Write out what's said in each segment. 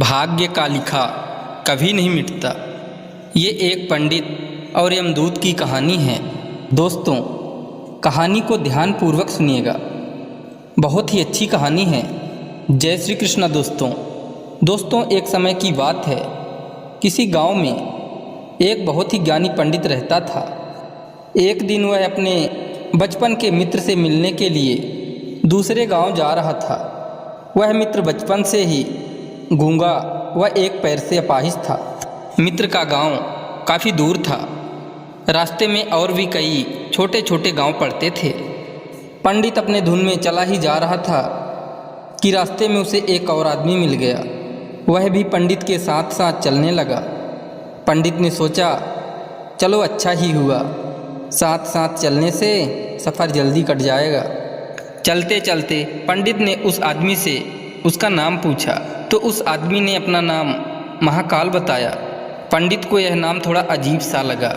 भाग्य का लिखा कभी नहीं मिटता। ये एक पंडित और यमदूत की कहानी है। दोस्तों, कहानी को ध्यानपूर्वक सुनिएगा, बहुत ही अच्छी कहानी है। जय श्री कृष्ण। दोस्तों, एक समय की बात है। किसी गांव में एक बहुत ही ज्ञानी पंडित रहता था। एक दिन वह अपने बचपन के मित्र से मिलने के लिए दूसरे गांव जा रहा था। वह मित्र बचपन से ही गूंगा व एक पैर से अपाहिज था। मित्र का गांव काफ़ी दूर था। रास्ते में और भी कई छोटे छोटे गांव पड़ते थे। पंडित अपने धुन में चला ही जा रहा था कि रास्ते में उसे एक और आदमी मिल गया। वह भी पंडित के साथ साथ चलने लगा। पंडित ने सोचा, चलो अच्छा ही हुआ, साथ साथ चलने से सफ़र जल्दी कट जाएगा। चलते चलते पंडित ने उस आदमी से उसका नाम पूछा तो उस आदमी ने अपना नाम महाकाल बताया। पंडित को यह नाम थोड़ा अजीब सा लगा,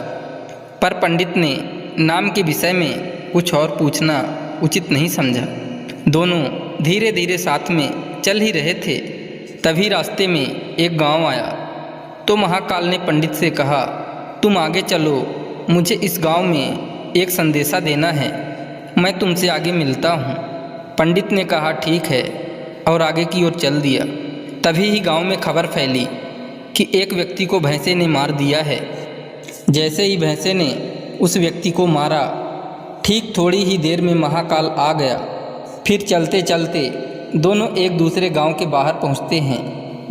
पर पंडित ने नाम के विषय में कुछ और पूछना उचित नहीं समझा। दोनों धीरे धीरे साथ में चल ही रहे थे। तभी रास्ते में एक गांव आया तो महाकाल ने पंडित से कहा, तुम आगे चलो, मुझे इस गांव में एक संदेशा देना है, मैं तुमसे आगे मिलता हूँ। पंडित ने कहा, ठीक है, और आगे की ओर चल दिया। तभी ही गांव में खबर फैली कि एक व्यक्ति को भैंसे ने मार दिया है। जैसे ही भैंसे ने उस व्यक्ति को मारा, ठीक थोड़ी ही देर में महाकाल आ गया। फिर चलते चलते दोनों एक दूसरे गांव के बाहर पहुंचते हैं,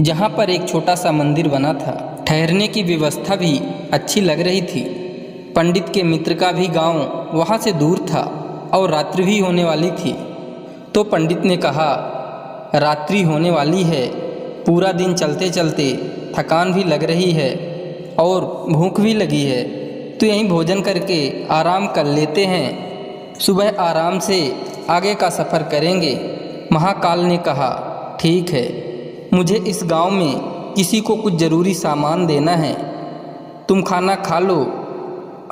जहां पर एक छोटा सा मंदिर बना था। ठहरने की व्यवस्था भी अच्छी लग रही थी। पंडित के मित्र का भी गांव वहां से दूर था और रात्रि भी होने वाली थी। तो पंडित ने कहा, रात्रि होने वाली है, पूरा दिन चलते चलते थकान भी लग रही है और भूख भी लगी है, तो यहीं भोजन करके आराम कर लेते हैं, सुबह आराम से आगे का सफ़र करेंगे। महाकाल ने कहा, ठीक है, मुझे इस गांव में किसी को कुछ ज़रूरी सामान देना है, तुम खाना खा लो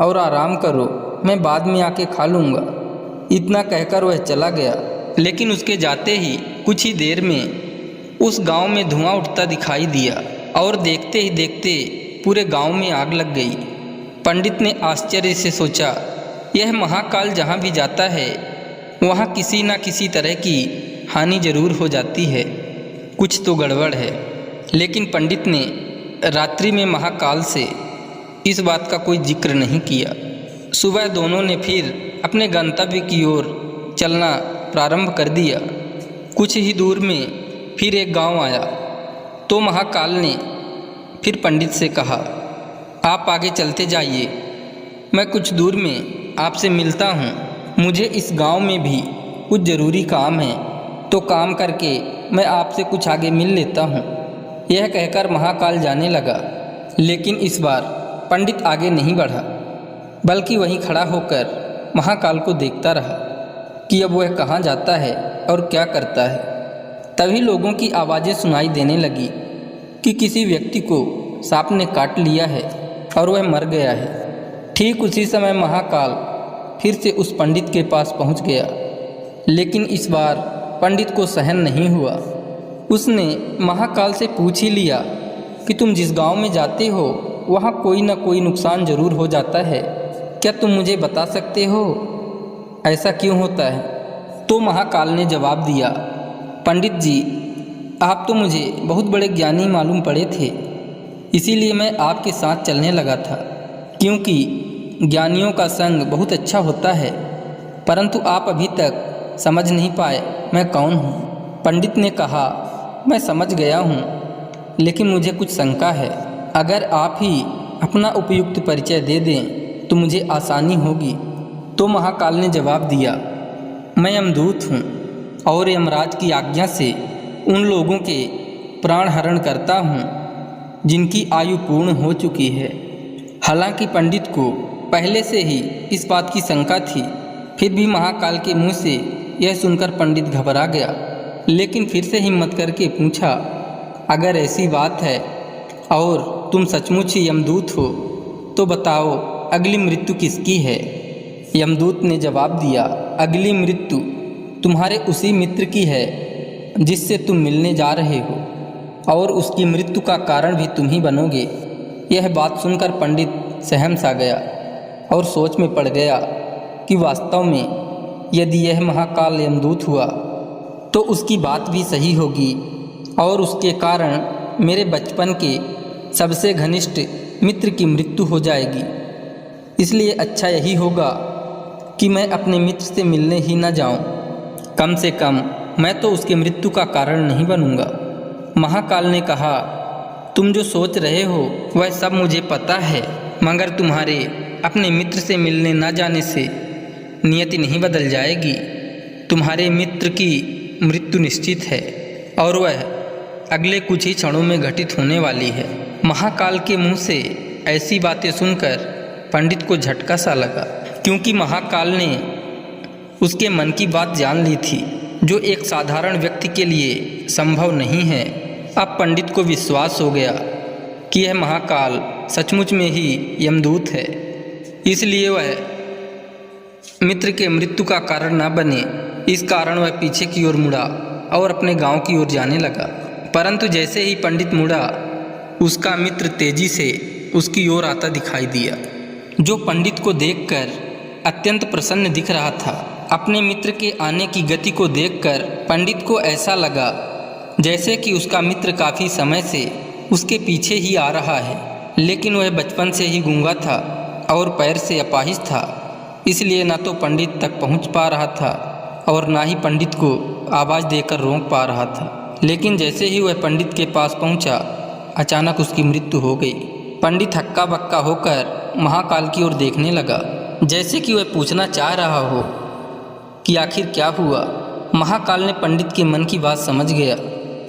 और आराम करो, मैं बाद में आके खा लूँगा। इतना कहकर वह चला गया। लेकिन उसके जाते ही कुछ ही देर में उस गांव में धुआं उठता दिखाई दिया और देखते ही देखते पूरे गांव में आग लग गई। पंडित ने आश्चर्य से सोचा, यह महाकाल जहां भी जाता है वहां किसी न किसी तरह की हानि जरूर हो जाती है, कुछ तो गड़बड़ है। लेकिन पंडित ने रात्रि में महाकाल से इस बात का कोई जिक्र नहीं किया। सुबह दोनों ने फिर अपने गंतव्य की ओर चलना प्रारंभ कर दिया। कुछ ही दूर में फिर एक गांव आया तो महाकाल ने फिर पंडित से कहा, आप आगे चलते जाइए, मैं कुछ दूर में आपसे मिलता हूँ। मुझे इस गांव में भी कुछ ज़रूरी काम है, तो काम करके मैं आपसे कुछ आगे मिल लेता हूँ। यह कहकर महाकाल जाने लगा। लेकिन इस बार पंडित आगे नहीं बढ़ा, बल्कि वहीं खड़ा होकर महाकाल को देखता रहा कि अब वह कहाँ जाता है और क्या करता है। तभी लोगों की आवाज़ें सुनाई देने लगी कि किसी व्यक्ति को सांप ने काट लिया है और वह मर गया है। ठीक उसी समय महाकाल फिर से उस पंडित के पास पहुंच गया। लेकिन इस बार पंडित को सहन नहीं हुआ। उसने महाकाल से पूछ ही लिया कि तुम जिस गांव में जाते हो वहाँ कोई ना कोई नुकसान ज़रूर हो जाता है, क्या तुम मुझे बता सकते हो, ऐसा क्यों होता है? तो महाकाल ने जवाब दिया, पंडित जी, आप तो मुझे बहुत बड़े ज्ञानी मालूम पड़े थे, इसीलिए मैं आपके साथ चलने लगा था, क्योंकि ज्ञानियों का संग बहुत अच्छा होता है, परंतु आप अभी तक समझ नहीं पाए मैं कौन हूँ। पंडित ने कहा, मैं समझ गया हूँ, लेकिन मुझे कुछ शंका है। अगर आप ही अपना उपयुक्त परिचय दे दें तो मुझे आसानी होगी। तो महाकाल ने जवाब दिया, मैं यमदूत हूँ और यमराज की आज्ञा से उन लोगों के प्राण हरण करता हूँ जिनकी आयु पूर्ण हो चुकी है। हालांकि पंडित को पहले से ही इस बात की शंका थी, फिर भी महाकाल के मुंह से यह सुनकर पंडित घबरा गया। लेकिन फिर से हिम्मत करके पूछा, अगर ऐसी बात है और तुम सचमुच ही यमदूत हो तो बताओ, अगली मृत्यु किसकी है? यमदूत ने जवाब दिया, अगली मृत्यु तुम्हारे उसी मित्र की है जिससे तुम मिलने जा रहे हो, और उसकी मृत्यु का कारण भी तुम ही बनोगे। यह बात सुनकर पंडित सहम सा गया और सोच में पड़ गया कि वास्तव में यदि यह महाकाल यमदूत हुआ तो उसकी बात भी सही होगी और उसके कारण मेरे बचपन के सबसे घनिष्ठ मित्र की मृत्यु हो जाएगी। इसलिए अच्छा यही होगा कि मैं अपने मित्र से मिलने ही न जाऊं। कम से कम मैं तो उसकी मृत्यु का कारण नहीं बनूंगा। महाकाल ने कहा, तुम जो सोच रहे हो वह सब मुझे पता है, मगर तुम्हारे अपने मित्र से मिलने न जाने से नियति नहीं बदल जाएगी। तुम्हारे मित्र की मृत्यु निश्चित है और वह अगले कुछ ही क्षणों में घटित होने वाली है। महाकाल के मुंह से ऐसी बातें सुनकर पंडित को झटका सा लगा, क्योंकि महाकाल ने उसके मन की बात जान ली थी, जो एक साधारण व्यक्ति के लिए संभव नहीं है। अब पंडित को विश्वास हो गया कि यह महाकाल सचमुच में ही यमदूत है, इसलिए वह मित्र के मृत्यु का कारण न बने, इस कारण वह पीछे की ओर मुड़ा और अपने गांव की ओर जाने लगा। परंतु जैसे ही पंडित मुड़ा, उसका मित्र तेजी से उसकी ओर आता दिखाई दिया, जो पंडित को देखकर अत्यंत प्रसन्न दिख रहा था। अपने मित्र के आने की गति को देखकर पंडित को ऐसा लगा जैसे कि उसका मित्र काफ़ी समय से उसके पीछे ही आ रहा है, लेकिन वह बचपन से ही गूंगा था और पैर से अपाहिज था, इसलिए न तो पंडित तक पहुंच पा रहा था और ना ही पंडित को आवाज़ देकर रोक पा रहा था। लेकिन जैसे ही वह पंडित के पास पहुंचा, अचानक उसकी मृत्यु हो गई। पंडित हक्का बक्का होकर महाकाल की ओर देखने लगा, जैसे कि वह पूछना चाह रहा हो कि आखिर क्या हुआ। महाकाल ने पंडित के मन की बात समझ गया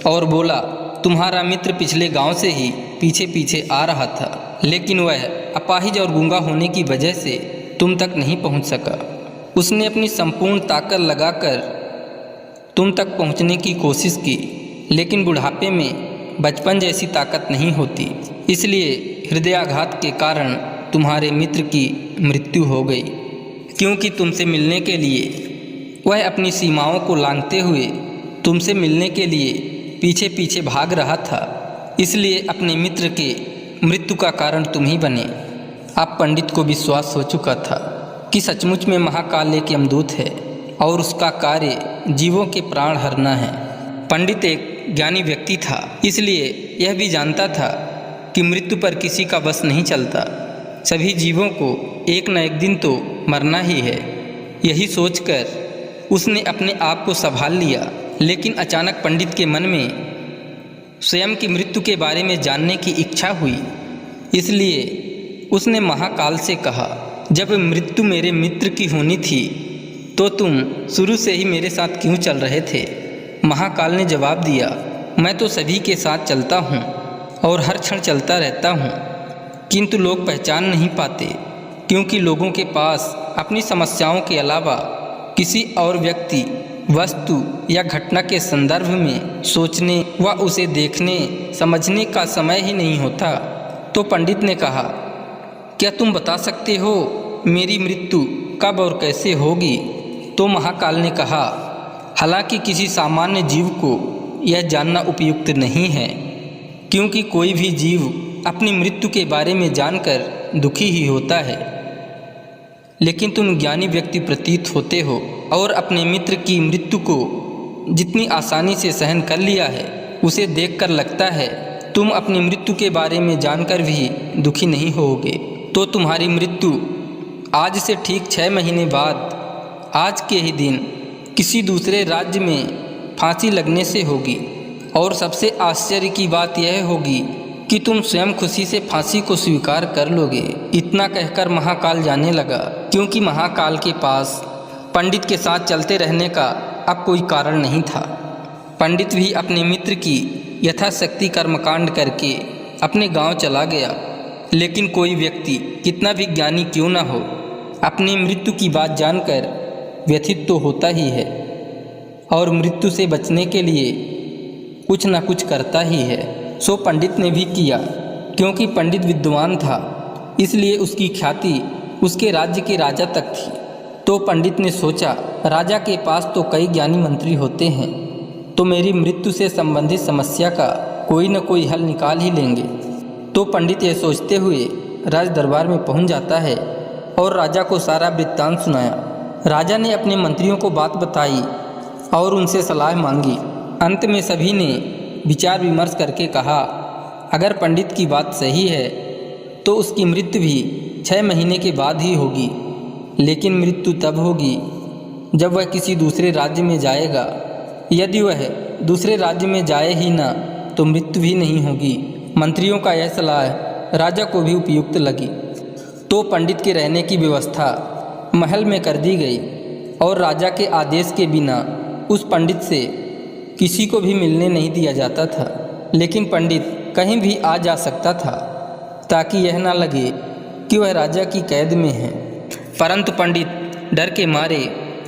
और बोला, तुम्हारा मित्र पिछले गांव से ही पीछे पीछे आ रहा था, लेकिन वह अपाहिज और गूंगा होने की वजह से तुम तक नहीं पहुंच सका। उसने अपनी संपूर्ण ताकत लगाकर तुम तक पहुंचने की कोशिश की, लेकिन बुढ़ापे में बचपन जैसी ताकत नहीं होती, इसलिए हृदयाघात के कारण तुम्हारे मित्र की मृत्यु हो गई। क्योंकि तुमसे मिलने के लिए वह अपनी सीमाओं को लांघते हुए तुमसे मिलने के लिए पीछे पीछे भाग रहा था, इसलिए अपने मित्र के मृत्यु का कारण तुम ही बने। अब पंडित को विश्वास हो चुका था कि सचमुच में महाकाल एक यमदूत है और उसका कार्य जीवों के प्राण हरना है। पंडित एक ज्ञानी व्यक्ति था, इसलिए यह भी जानता था कि मृत्यु पर किसी का बस नहीं चलता। सभी जीवों को एक न एक दिन तो मरना ही है। यही सोचकर उसने अपने आप को संभाल लिया, लेकिन अचानक पंडित के मन में स्वयं की मृत्यु के बारे में जानने की इच्छा हुई। इसलिए उसने महाकाल से कहा, जब मृत्यु मेरे मित्र की होनी थी तो तुम शुरू से ही मेरे साथ क्यों चल रहे थे? महाकाल ने जवाब दिया, मैं तो सभी के साथ चलता हूँ और हर क्षण चलता रहता हूँ, किंतु लोग पहचान नहीं पाते, क्योंकि लोगों के पास अपनी समस्याओं के अलावा किसी और व्यक्ति, वस्तु या घटना के संदर्भ में सोचने व उसे देखने समझने का समय ही नहीं होता। तो पंडित ने कहा, क्या तुम बता सकते हो मेरी मृत्यु कब और कैसे होगी? तो महाकाल ने कहा, हालांकि किसी सामान्य जीव को यह जानना उपयुक्त नहीं है, क्योंकि कोई भी जीव अपनी मृत्यु के बारे में जानकर दुखी ही होता है, लेकिन तुम ज्ञानी व्यक्ति प्रतीत होते हो और अपने मित्र की मृत्यु को जितनी आसानी से सहन कर लिया है, उसे देखकर लगता है तुम अपनी मृत्यु के बारे में जानकर भी दुखी नहीं होगे। तो तुम्हारी मृत्यु आज से ठीक 6 महीने बाद आज के ही दिन किसी दूसरे राज्य में फांसी लगने से होगी। और सबसे आश्चर्य की बात यह होगी कि तुम स्वयं खुशी से फांसी को स्वीकार कर लोगे। इतना कहकर महाकाल जाने लगा, क्योंकि महाकाल के पास पंडित के साथ चलते रहने का अब कोई कारण नहीं था। पंडित भी अपने मित्र की यथाशक्ति कर्मकांड करके अपने गांव चला गया, लेकिन कोई व्यक्ति कितना भी ज्ञानी क्यों न हो, अपनी मृत्यु की बात जानकर व्यथित तो होता ही है और मृत्यु से बचने के लिए कुछ न कुछ करता ही है। सो पंडित ने भी किया, क्योंकि पंडित विद्वान था, इसलिए उसकी ख्याति उसके राज्य के राजा तक थी। तो पंडित ने सोचा, राजा के पास तो कई ज्ञानी मंत्री होते हैं, तो मेरी मृत्यु से संबंधित समस्या का कोई न कोई हल निकाल ही लेंगे। तो पंडित यह सोचते हुए राज दरबार में पहुंच जाता है और राजा को सारा वृत्तांत सुनाया। राजा ने अपने मंत्रियों को बात बताई और उनसे सलाह मांगी। अंत में सभी ने विचार विमर्श करके कहा, अगर पंडित की बात सही है तो उसकी मृत्यु भी 6 महीने के बाद ही होगी, लेकिन मृत्यु तब होगी जब वह किसी दूसरे राज्य में जाएगा। यदि वह दूसरे राज्य में जाए ही ना तो मृत्यु भी नहीं होगी। मंत्रियों का यह सलाह राजा को भी उपयुक्त लगी। तो पंडित के रहने की व्यवस्था महल में कर दी गई और राजा के आदेश के बिना उस पंडित से किसी को भी मिलने नहीं दिया जाता था। लेकिन पंडित कहीं भी आ जा सकता था ताकि यह ना लगे कि वह राजा की कैद में है। परंतु पंडित डर के मारे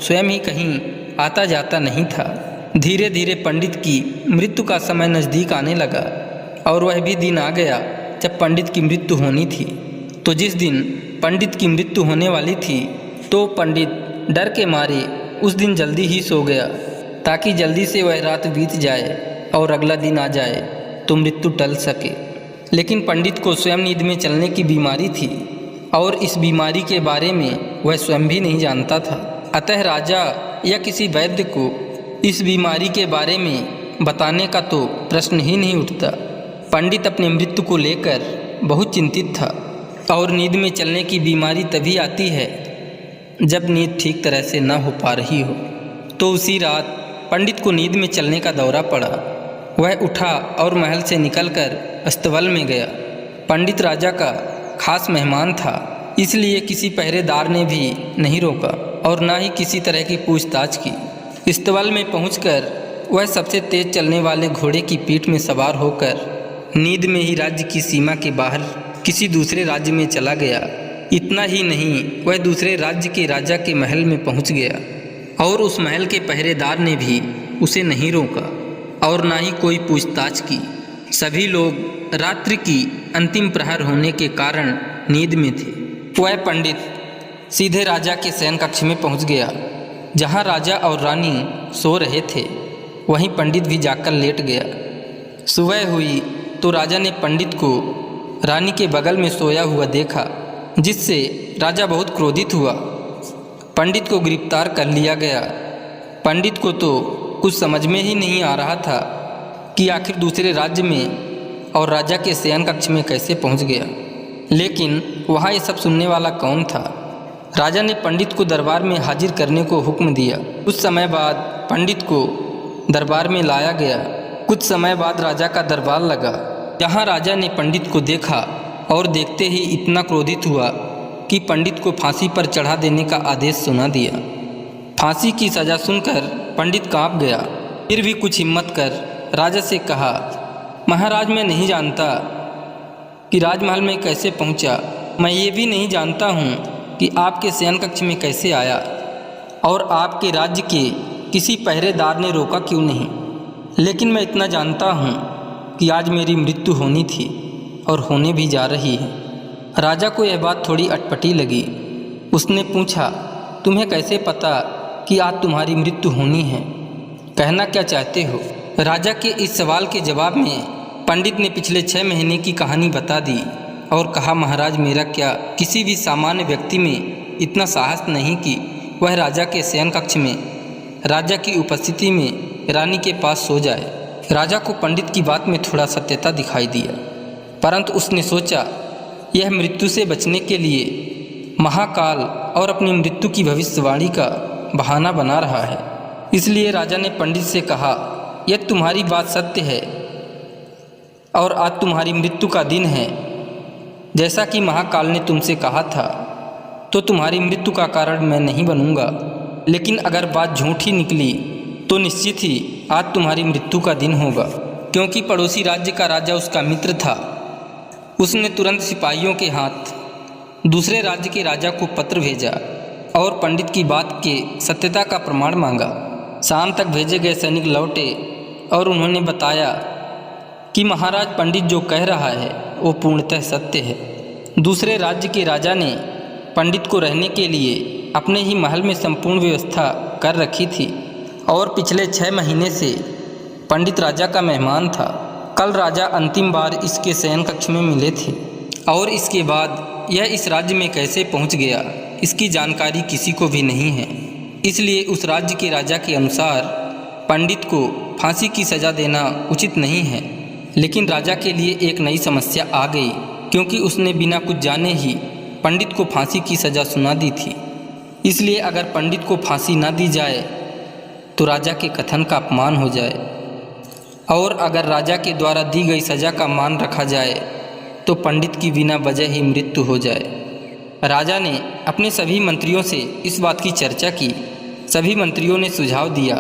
स्वयं ही कहीं आता जाता नहीं था। धीरे धीरे पंडित की मृत्यु का समय नज़दीक आने लगा और वह भी दिन आ गया जब पंडित की मृत्यु होनी थी। तो जिस दिन पंडित की मृत्यु होने वाली थी तो पंडित डर के मारे उस दिन जल्दी ही सो गया ताकि जल्दी से वह रात बीत जाए और अगला दिन आ जाए तो मृत्यु टल सके। लेकिन पंडित को स्वयं नींद में चलने की बीमारी थी और इस बीमारी के बारे में वह स्वयं भी नहीं जानता था। अतः राजा या किसी वैद्य को इस बीमारी के बारे में बताने का तो प्रश्न ही नहीं उठता। पंडित अपनी मृत्यु को लेकर बहुत चिंतित था और नींद में चलने की बीमारी तभी आती है जब नींद ठीक तरह से न हो पा रही हो। तो उसी रात पंडित को नींद में चलने का दौरा पड़ा। वह उठा और महल से निकलकर अस्तबल में गया। पंडित राजा का खास मेहमान था, इसलिए किसी पहरेदार ने भी नहीं रोका और न ही किसी तरह की पूछताछ की। अस्तबल में पहुंचकर वह सबसे तेज चलने वाले घोड़े की पीठ में सवार होकर नींद में ही राज्य की सीमा के बाहर किसी दूसरे राज्य में चला गया। इतना ही नहीं, वह दूसरे राज्य के राजा के महल में पहुंच गया और उस महल के पहरेदार ने भी उसे नहीं रोका और ना ही कोई पूछताछ की। सभी लोग रात्रि की अंतिम प्रहर होने के कारण नींद में थे। वह पंडित सीधे राजा के शयन कक्ष में पहुंच गया। जहां राजा और रानी सो रहे थे वहीं पंडित भी जाकर लेट गया। सुबह हुई तो राजा ने पंडित को रानी के बगल में सोया हुआ देखा, जिससे राजा बहुत क्रोधित हुआ। पंडित को गिरफ्तार कर लिया गया। पंडित को तो कुछ समझ में ही नहीं आ रहा था कि आखिर दूसरे राज्य में और राजा के शयन कक्ष में कैसे पहुंच गया। लेकिन वहाँ ये सब सुनने वाला कौन था। राजा ने पंडित को दरबार में हाजिर करने को हुक्म दिया। कुछ समय बाद पंडित को दरबार में लाया गया। कुछ समय बाद राजा का दरबार लगा। यहाँ राजा ने पंडित को देखा और देखते ही इतना क्रोधित हुआ कि पंडित को फांसी पर चढ़ा देने का आदेश सुना दिया। फांसी की सज़ा सुनकर पंडित कांप गया। फिर भी कुछ हिम्मत कर राजा से कहा, महाराज, मैं नहीं जानता कि राजमहल में कैसे पहुंचा। मैं ये भी नहीं जानता हूं कि आपके शयन कक्ष में कैसे आया और आपके राज्य के किसी पहरेदार ने रोका क्यों नहीं। लेकिन मैं इतना जानता हूं कि आज मेरी मृत्यु होनी थी और होने भी जा रही है। राजा को यह बात थोड़ी अटपटी लगी। उसने पूछा, तुम्हें कैसे पता कि आज तुम्हारी मृत्यु होनी है? कहना क्या चाहते हो? राजा के इस सवाल के जवाब में पंडित ने पिछले 6 महीने की कहानी बता दी और कहा, महाराज, मेरा क्या किसी भी सामान्य व्यक्ति में इतना साहस नहीं कि वह राजा के शयन कक्ष में राजा की उपस्थिति में रानी के पास सो जाए। राजा को पंडित की बात में थोड़ा सत्यता दिखाई दिया, परंतु उसने सोचा यह मृत्यु से बचने के लिए महाकाल और अपनी मृत्यु की भविष्यवाणी का बहाना बना रहा है। इसलिए राजा ने पंडित से कहा, यदि तुम्हारी बात सत्य है और आज तुम्हारी मृत्यु का दिन है जैसा कि महाकाल ने तुमसे कहा था, तो तुम्हारी मृत्यु का कारण मैं नहीं बनूंगा। लेकिन अगर बात झूठी निकली तो निश्चित ही आज तुम्हारी मृत्यु का दिन होगा। क्योंकि पड़ोसी राज्य का राजा उसका मित्र था, उसने तुरंत सिपाहियों के हाथ दूसरे राज्य के राजा को पत्र भेजा और पंडित की बात के सत्यता का प्रमाण मांगा। शाम तक भेजे गए सैनिक लौटे और उन्होंने बताया कि महाराज, पंडित जो कह रहा है वो पूर्णतः सत्य है। दूसरे राज्य के राजा ने पंडित को रहने के लिए अपने ही महल में संपूर्ण व्यवस्था कर रखी थी और पिछले 6 महीने से पंडित राजा का मेहमान था। कल राजा अंतिम बार इसके शयन कक्ष में मिले थे और इसके बाद यह इस राज्य में कैसे पहुंच गया इसकी जानकारी किसी को भी नहीं है। इसलिए उस राज्य के राजा के अनुसार पंडित को फांसी की सज़ा देना उचित नहीं है। लेकिन राजा के लिए एक नई समस्या आ गई, क्योंकि उसने बिना कुछ जाने ही पंडित को फांसी की सज़ा सुना दी थी। इसलिए अगर पंडित को फांसी न दी जाए तो राजा के कथन का अपमान हो जाए, और अगर राजा के द्वारा दी गई सज़ा का मान रखा जाए तो पंडित की बिना वजह ही मृत्यु हो जाए। राजा ने अपने सभी मंत्रियों से इस बात की चर्चा की। सभी मंत्रियों ने सुझाव दिया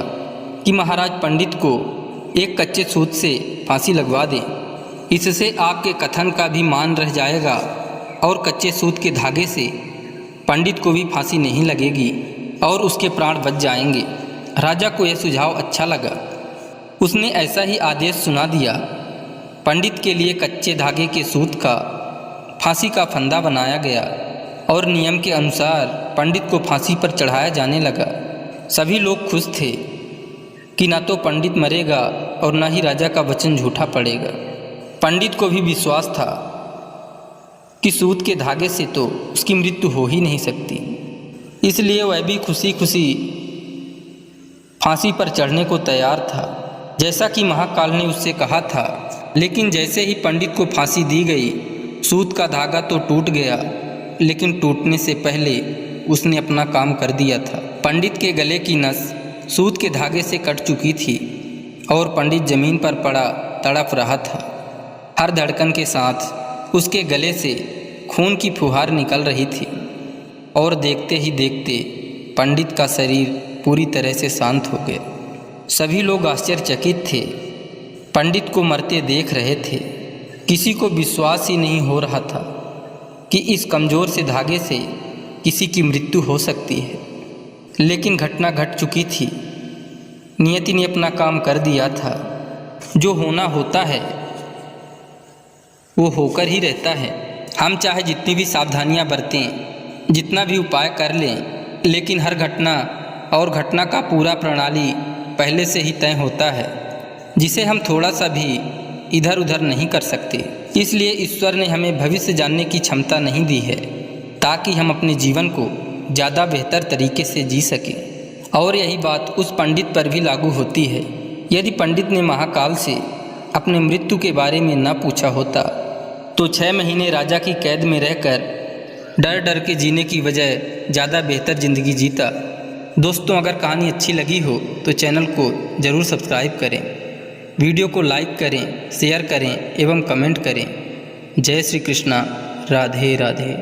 कि महाराज पंडित को एक कच्चे सूत से फांसी लगवा दें, इससे आपके कथन का भी मान रह जाएगा और कच्चे सूत के धागे से पंडित को भी फांसी नहीं लगेगी और उसके प्राण बच जाएंगे। राजा को यह सुझाव अच्छा लगा। उसने ऐसा ही आदेश सुना दिया। पंडित के लिए कच्चे धागे के सूत का फांसी का फंदा बनाया गया और नियम के अनुसार पंडित को फांसी पर चढ़ाया जाने लगा। सभी लोग खुश थे कि न तो पंडित मरेगा और न ही राजा का वचन झूठा पड़ेगा। पंडित को भी विश्वास था कि सूत के धागे से तो उसकी मृत्यु हो ही नहीं सकती, इसलिए वह भी खुशी खुशी फांसी पर चढ़ने को तैयार था, जैसा कि महाकाल ने उससे कहा था। लेकिन जैसे ही पंडित को फांसी दी गई, सूत का धागा तो टूट गया, लेकिन टूटने से पहले उसने अपना काम कर दिया था। पंडित के गले की नस सूत के धागे से कट चुकी थी और पंडित जमीन पर पड़ा तड़प रहा था। हर धड़कन के साथ उसके गले से खून की फुहार निकल रही थी और देखते ही देखते पंडित का शरीर पूरी तरह से शांत हो गया। सभी लोग आश्चर्यचकित थे, पंडित को मरते देख रहे थे। किसी को विश्वास ही नहीं हो रहा था कि इस कमज़ोर से धागे से किसी की मृत्यु हो सकती है। लेकिन घटना घट चुकी थी। नियति ने अपना काम कर दिया था। जो होना होता है वो होकर ही रहता है। हम चाहे जितनी भी सावधानियां बरतें, जितना भी उपाय कर लें, लेकिन हर घटना और घटना का पूरा प्रणाली पहले से ही तय होता है, जिसे हम थोड़ा सा भी इधर उधर नहीं कर सकते। इसलिए ईश्वर ने हमें भविष्य जानने की क्षमता नहीं दी है, ताकि हम अपने जीवन को ज़्यादा बेहतर तरीके से जी सकें। और यही बात उस पंडित पर भी लागू होती है। यदि पंडित ने महाकाल से अपने मृत्यु के बारे में न पूछा होता तो 6 महीने राजा की कैद में रहकर डर डर के जीने की बजाय ज़्यादा बेहतर ज़िंदगी जीता। दोस्तों, अगर कहानी अच्छी लगी हो तो चैनल को ज़रूर सब्सक्राइब करें, वीडियो को लाइक करें, शेयर करें एवं कमेंट करें। जय श्री कृष्णा। राधे राधे।